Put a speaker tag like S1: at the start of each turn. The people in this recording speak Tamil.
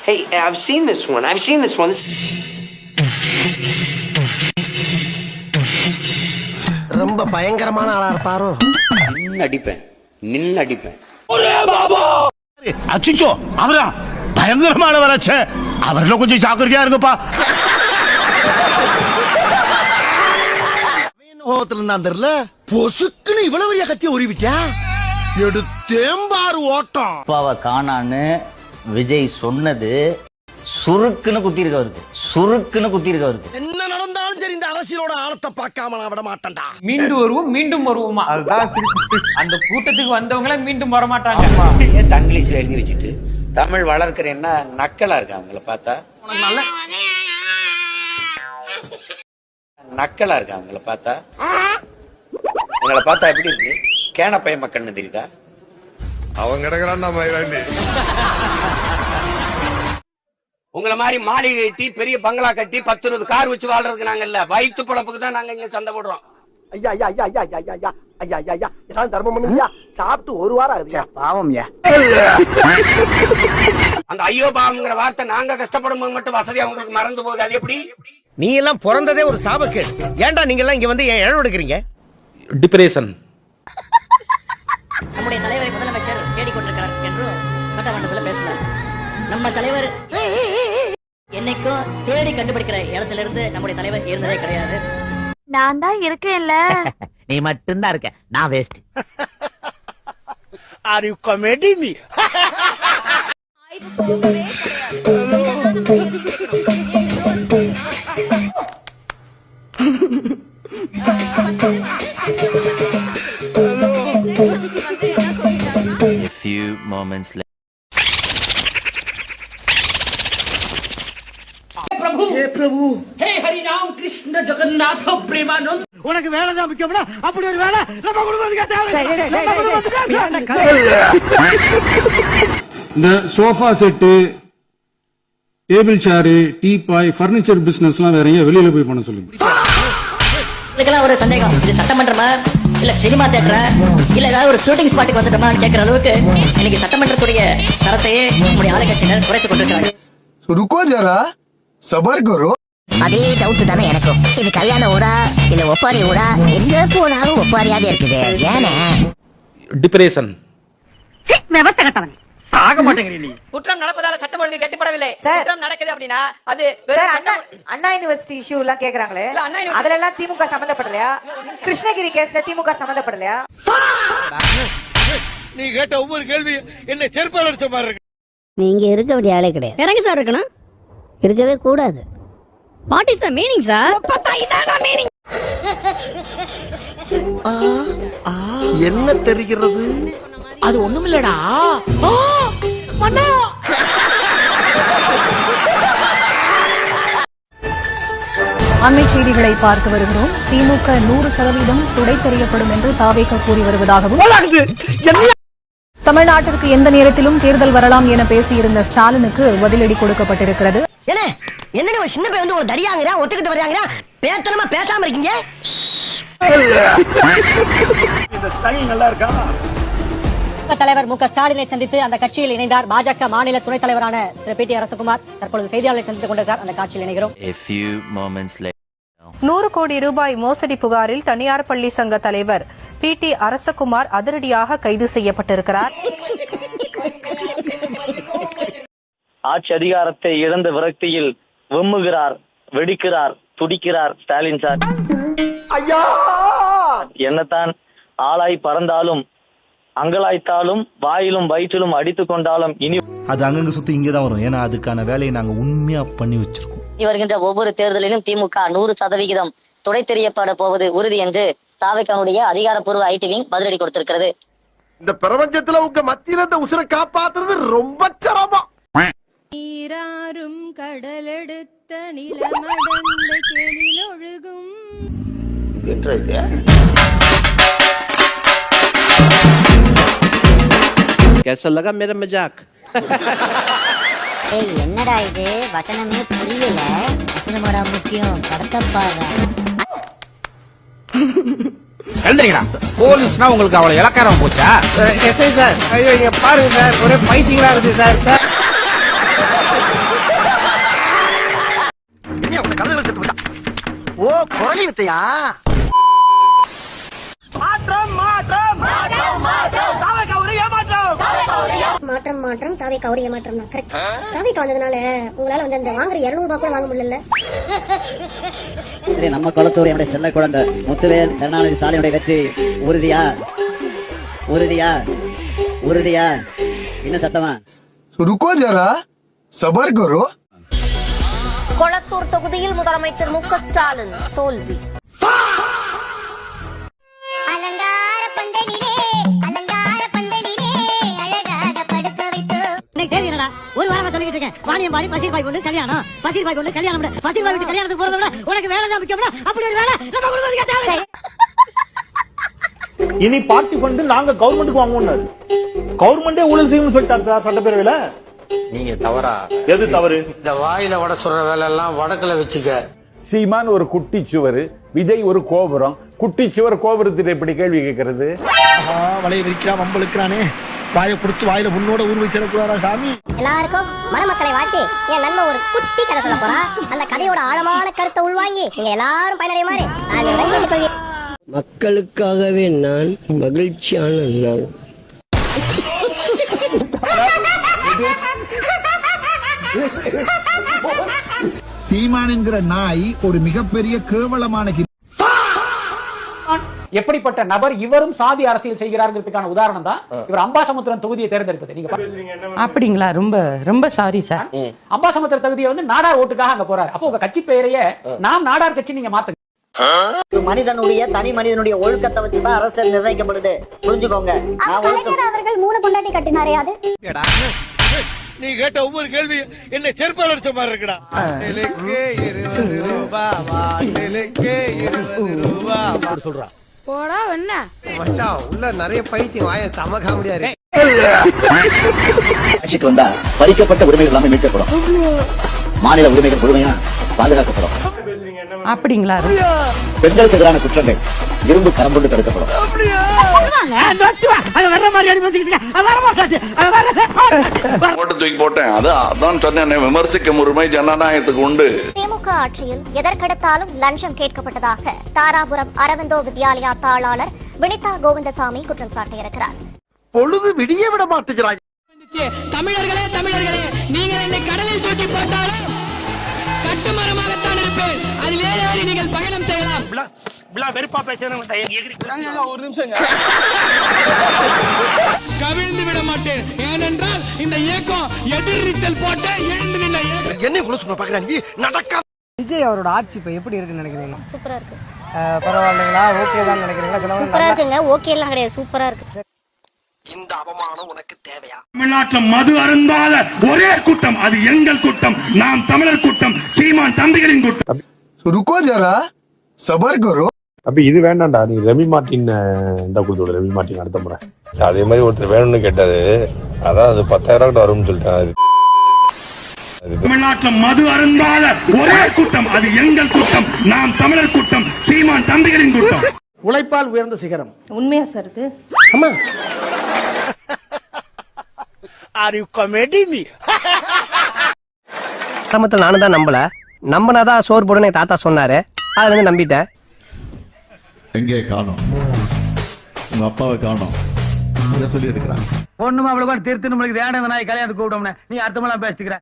S1: Hey, I've seen this one.
S2: ரொம்ப பயங்கரமான ஆளா இருப்பாரோ.
S1: நின்னு அடிப்பேன்.
S3: அச்சிச்சோ அவரா பயங்கரமானவராச்சே, அவர்ல கொஞ்சம் ஜாக்கிரதையா இருங்கப்பா.
S2: கோவத்துல இருந்தான் தெரியல, பொசுக்குன்னு இவ்வளவு பெரிய கத்திய உருவிட்டியா, எடுத்தேம்பாரு ஓட்டம்.
S4: அப்பாவை காணான்னு விஜய் சொன்னது சுருக்குன்னு குத்திருக்கவருக்கு.
S2: என்ன நடந்தாலும் சரி இந்த அரசியலோட ஆழத்தை பார்க்காம நான் விட மாட்டேன்டா.
S5: மீண்டும் வருவோமா, அந்த கூட்டத்துக்கு வந்தவங்கள மீண்டும் வர மாட்டாங்க.
S1: தங்கிலீஷ்ல எழுதி வச்சுட்டு தமிழ் வளர்க்கிறேன்னா நக்கலா இருக்கு அவங்கள பார்த்தா. உங்களை பார்த்தா எப்படி இருக்கு? கேன பைய மக்கள்னு தெரியுதா?
S6: அவங்க கிடக்குறான்.
S1: உங்களை மாதிரி மாளிகை கட்டி பெரிய பங்களா கட்டி 10-20 கார் வச்சு வாழ்றதுக்கு நாங்க இல்ல, வயிற்று பொழப்புக்கு தான் நாங்க இங்க சண்டை போடுறோம்.
S2: ஐயா ஐயா ஐயா ஐயா ஐயா ஐயா ஐயா ஐயா ஐயா ஏதாவது தர்மம் பண்ணுங்க. சாப்பிட்டு ஒரு வாரம் ஆகுதுயா. பாவம்யா.
S1: அந்த ஐயோ பாவம்ங்கிற வார்த்தை நாங்க கஷ்டப்படும் போது மட்டும் வசதியா உங்களுக்கு மறந்து போகுது. அது எப்படி?
S2: நீ எல்லாம் பிறந்ததே ஒரு சாபக்கேடு. ஏன்டா நீங்க எல்லாம் இங்க வந்து ஏன் இழவு எடுக்கிறீங்க?
S5: டிப்ரேஷன்.
S7: நம்முடைய தலைவரை முதலமைச்சர் தேடிக்கொண்டிருக்கிறார் என்றும் சட்டமன்றத்தில் பேசினார். நம்ம தலைவர் என்னைக்கும் தேடி கண்டுபிடிக்கிற இடத்துல இருந்து நம்முடைய தலைவர் இருந்ததே கிடையாது.
S8: நான் தான் இருக்கேன்ல.
S4: நீ மட்டும்தான் இருக்க, நான் waste.
S2: Are you comedy me?
S9: A few moments later.
S5: प्रभु हे हरि राम कृष्ण जगन्नाथ प्रेमानंद.
S3: உனக்கு வேலை தான் முக்கியம்னா அப்படி ஒரு வேலை நம்ம குடும்பத்துக்கு
S10: இந்த sofa set, table chair, teapoy, furniture பிசினஸ்லாம் வேற எங்க வெளியில போய் பண்ண சொல்லுங்க.
S7: இதுக்கெல்லாம் ஒரு சந்தேகம், இது சட்டமன்றமா இல்ல சினிமா தியேட்டரா இல்ல ஏதாவது ஒரு ஷூட்டிங் ஸ்பாட்டுக்கு வந்துட்டோமா கேட்கிற அளவுக்கு இன்னைக்கு சட்டமன்றத்துடைய தரத்தையே நம்முடைய ஆளுங்கட்சியினர் குறைத்துக் கொண்டிருக்கிறாங்க.
S6: ருக்கோ ஜரா, சபர் கரோ.
S7: அதே டவுட் தானே எனக்கும். இது கல்யாண ஊரா இல்ல ஒப்பாரி ஊரா? எங்க போனாலும் ஒப்பாரியாவே இருக்குது. ஏன்னா
S5: டிப்ரேஷன்.
S7: குற்றம் நடப்பதால சட்டம் ஒழுங்கு கட்டுப்படவில்லை. குற்றம் நடக்குது அப்படின்னா அது
S8: அண்ணா யூனிவர்சிட்டி இஷ்யூ எல்லாம் கேக்குறாங்களே, அதுல எல்லாம் திமுக சம்பந்தப்படலையா? கிருஷ்ணகிரி கேஸ்ல திமுக சம்பந்தப்படலையா?
S2: நீ கேட்ட ஒவ்வொரு கேள்வி என்ன செருப்பால் அடிச்ச மாதிரி இருக்கு.
S8: நீங்க இருக்க வேண்டிய ஆளே கிடையாது.
S7: இறங்கி சார் இருக்கணும்,
S8: இருக்கவே கூடாது.
S7: What is the meaning sir?
S2: என்ன தெரிகிறது?
S7: அது ஒண்ணும் இல்லடா.
S8: அண்மை செய்திகளை பார்த்து வருகிறோம். திமுக 100% துடை தெரியப்படும் என்று தாவேக கூறி வருவதாகவும், தமிழ்நாட்டிற்கு எந்த நேரத்திலும் தேர்தல் வரலாம் என பேசியிருந்த ஸ்டாலினுக்கு பதிலடி கொடுக்கப்பட்டிருக்கிறது.
S7: என்னடி ஒரு சின்ன பையன் வந்து ஒரு தடியாங்கறா ஒத்துக்கிட்டு வர்றாங்கறா, பேத்தலமா பேசாம இருக்கீங்க.
S3: இந்த ஸ்டைல் நல்லா இருக்கா?
S7: தலைவர் மு க ஸ்டாலினை சந்தித்து அந்த கட்சியில் இணைந்தார் பாஜக மாநில துணைத் தலைவரான திரு பி டி அரசகுமார். தற்பொழுது செய்தியாளர்களை சந்தித்துக் கொண்டிருக்கிறார். அந்த காட்சியில் இணைகிறோம்.
S9: A few moments later.
S8: 100 கோடி ரூபாய் மோசடி புகாரில் தனியார் பள்ளி சங்க தலைவர் பி டி அரசகுமார் அதிரடியாக கைது செய்யப்பட்டிருக்கிறார்.
S4: ஆட்சி அதிகாரத்தை இழந்த விரக்தியில் விம்முகிறார், வெடிக்கிறார், துடிக்கிறார் ஸ்டாலின் சார். என்னத்தான் ஆளாய் பறந்தாலும், அங்கலாய்த்தாலும், வாயிலும் வயிற்றிலும் அடித்துக் கொண்டாலும் இனி
S9: அது அங்கங்க சுத்தி இங்கதான் வரும். ஏன்னா அதுக்கான வேலையை நாங்க உண்மையா பண்ணி வச்சிருக்கோம்.
S7: வருகின்ற ஒவ்வொரு தேர்தலிலும் திமுக 100% துடை தெரியப்பட போவது உறுதி என்று தாவேகாவுடைய அதிகாரப்பூர்வ ஐடி விங் பதிலடி கொடுத்திருக்கிறது.
S2: இந்த பிரபஞ்சத்துல உங்க மத்தியில இந்த உசுரை காப்பாத்துறது ரொம்ப சிரமம்.
S8: நீராறும் கடலெடுத்த நிலமடந்த கெளில் ஒழுகும்.
S2: कैसा लगा मेरा मजाक?
S7: என்னடா இது வசனமே புரியல. வசனமோட முக்கியம், படத்தை பாரு.
S5: எழுந்திருக்கா. போலீஸ்னா உங்களுக்கு அவ்வளவு இலக்காரம் போச்சா?
S2: எஸ்ஐ சார், ஐயோ இங்க பாருங்க சார், ஒரே பைத்தியங்களா இருக்கு சார். சார் என்ன உங்க கழுத்துல செத்து போட்டா? ஓ, குரலி வித்தையா?
S7: மாற்றம் மாற்றம் தாவே கௌரி ஏமாற்றம் தான் கரெக்ட். தாவேக்கு வந்ததுனால உங்களால வந்து அந்த வாங்குற 200 ரூபாய் கூட வாங்க முடியல.
S4: நம்ம குளத்தூர் என்னுடைய செல்ல குழந்தை முத்துவேல் கருணாநிதி ஸ்டாலினுடைய வெற்றி உறுதியா உறுதியா உறுதியா இன்னும் சத்தமா?
S6: रुको जरा सबर करो.
S7: கொளத்தூர் தொகுதியில் முதலமைச்சர் மு க ஸ்டாலின் தோல்வி.
S11: ஒரு வாரமா சொல்லிட்டு இருக்கேன், வாணியம் வாணி பசீர் பாய் பொண்ணு கல்யாணம், பசீர் பாய் பொண்ணு கல்யாணம், பசீர் பாய் வீட்டு கல்யாணத்துக்கு போறத விட உனக்கு வேலை தான் முக்கியம்னா அப்படி ஒரு வேலை நம்ம குடும்பத்துக்கு தேவை.
S3: இனி பார்ட்டி ஃபண்ட் நாங்க கவர்மெண்ட்டுக்கு வாங்குவோம். கவர்மெண்டே ஊழல் செய்யணும்னு சொல்லிட்டாரு சட்டப்பேரவையில.
S1: நீங்க தவறா?
S3: எது தவறு?
S2: இந்த வாயில வட சொல்ற வேலை எல்லாம் வடக்குல வச்சுக்க.
S10: சீமான் ஒரு குட்டி சுவர், விஜய் ஒரு கோபுரம். குட்டி சுவர் கோபுரத்திட்ட இப்படி கேள்வி கேட்கறது?
S2: வலைய விரிக்கிறான், வம்பளுக்கிறானே. வாயை புடிச்சு வாயில உன்னோட ஊர் வச்சிடக்கூடாதா சாமி?
S7: எல்லாருக்கும் மணமக்களை வாழ்த்தி என் நண்பன் ஒரு குட்டி கதை சொல்ல போறா. அந்த கதையோட ஆழமான கருத்தை உள்வாங்கி நீங்க எல்லாரும் பயனடைய மாதிரி நான் கேட்டுக்கொள்கிறேன்.
S2: மக்களுக்காகவே நான் மகிழ்ச்சியான நாள். சீமான் என்கிற நாய் ஒரு மிகப்பெரிய கேவலமான
S5: எப்படிப்பட்ட நபர் இவரும் சாதி அரசியல் செய்கிறாருங்கிறதுக்கான உதாரணம் தான் இவர் அம்பாசமுத்திரம் தொகுதியை தேர்ந்தெடுத்தது. நீங்க
S11: அப்படிங்களா? ரொம்ப ரொம்ப சாரி சார்.
S5: அம்பாசமுத்திரம் தொகுதியை வந்து நாடார் ஓட்டுக்காக அங்க போறாரு. அப்போ உங்க கட்சி பெயரையே நாம் நாடார் கட்சி நீங்க மாத்துங்க.
S11: மனிதனுடைய தனி மனிதனுடைய ஒழுக்கத்தை வச்சுதான் அரசியல் நிர்ணயிக்கப்படுது, புரிஞ்சுக்கோங்க.
S7: அவர்கள் 3 பொண்டாட்டி கட்டினாரே அது.
S2: நீ கேட்ட ஒவ்வொரு கேள்வி என்ன செருப்பால் அடிச்ச மாதிரி இருக்குடா. சொல்றா
S11: போடா என்ன
S2: மச்சான், உள்ள நிறைய பைத்தியம் வாய சம காமெடியா இருக்கு.
S4: ஆட்சிக்கு வந்தா பறிக்கப்பட்ட உரிமைகள் எல்லாமே மீட்கப்படும், மாநில உரிமைகள் முழுமையா பாதுகாக்கப்படும்.
S11: அப்படிங்களா?
S4: பெண்களுக்கு எதிரான குற்றங்கள் இரும்பு கரம் கொண்டு தடுக்கப்படும்.
S6: போட்டு தூக்கி போட்டேன். அதான் சொன்னேன், விமர்சிக்கும் உரிமை ஜனநாயகத்துக்கு உண்டு.
S7: திமுக ஆட்சியில் எதற்கெடுத்தாலும் லஞ்சம் கேட்கப்பட்டதாக தாராபுரம் அரவிந்தோ வித்யாலயா தாளாளர் வினிதா கோவிந்தசாமி குற்றம் சாட்டியிருக்கிறார்.
S2: பொழுது விடிய விட மாட்டேங்கிறாங்க.
S11: தமிழர்களே தமிழர்களே, நீங்கள் என்னை கடலில் தூக்கி போட்டாலும் கட்டுமரமாகத்தான் இருப்பேன். அதில் ஏறி நீங்கள் பயணம் செய்யலாம்.
S3: வெறுப்பா பேசுறேன்.
S5: ஒரு நிமிஷம்
S11: கவிழ்ந்து விட மாட்டேன். ஏனென்றால் இந்த இயக்கம் எதிர்நீச்சல் போட்டு எழுந்து நின்ற இயக்கம்.
S2: என்ன இவ்வளவு சொல்ல பாக்குறாங்க? நடக்க
S11: விஜய் அவரோட ஆட்சி இப்ப எப்படி இருக்குன்னு நினைக்கிறீங்க?
S7: சூப்பரா இருக்கு.
S11: பரவாயில்லைங்களா? ஓகே தான் நினைக்கிறீங்களா?
S7: சூப்பரா இருக்குங்க. ஓகே எல்லாம் கிடையாது, சூப்பரா இருக்கு.
S2: இந்த அவமானம் உனக்கு தேவையா?
S3: தமிழ்நாட்டில் மது அருந்தாத ஒரே கூட்டம் அது எங்கள் கூட்டம், நாம் தமிழர் கூட்டம், சீமான் தம்பிகளின் கூட்டம்.
S6: रुको जरा सबर करो.
S10: அப்ப இது வேண்டாம்டா, நீ ரெமி மார்ட்டின் இந்த கொடுத்து ரெமி மார்ட்டின் அடுத்த முறை.
S6: அதே மாதிரி ஒருத்தர் வேணும்னு கேட்டாரு, அதான் அது 10,000 வரும்னு சொல்லிட்டாரு.
S3: தமிழ்நாட்டில் மது அருந்தாத ஒரே கூட்டம் அது எங்கள் கூட்டம், நாம் தமிழர் கூட்டம், சீமான் தம்பிகளின் கூட்டம்.
S2: உழைப்பால் உயர்ந்த சிகரம்.
S8: உண்மையா சார் இது?
S2: ஆமா. Are you comedy me? ஆரம்பத்தில் நானும் தான் நம்பல. நம்பினாதான் சோறு போடுன்னு தாத்தா சொன்னாரு, அதுல இருந்து நம்பிட்டேன்.
S6: எங்கே காணோம்? உங்க அப்பாவை காணோம். சொல்லி இருக்கிறாங்க.
S5: பொண்ணுமா அவ்வளவு தீர்த்து நம்மளுக்கு வேணும் நாய் கல்யாணத்துக்கு கூப்பிட்டோம்னா நீ அர்த்தமெல்லாம் பேசிக்கிற.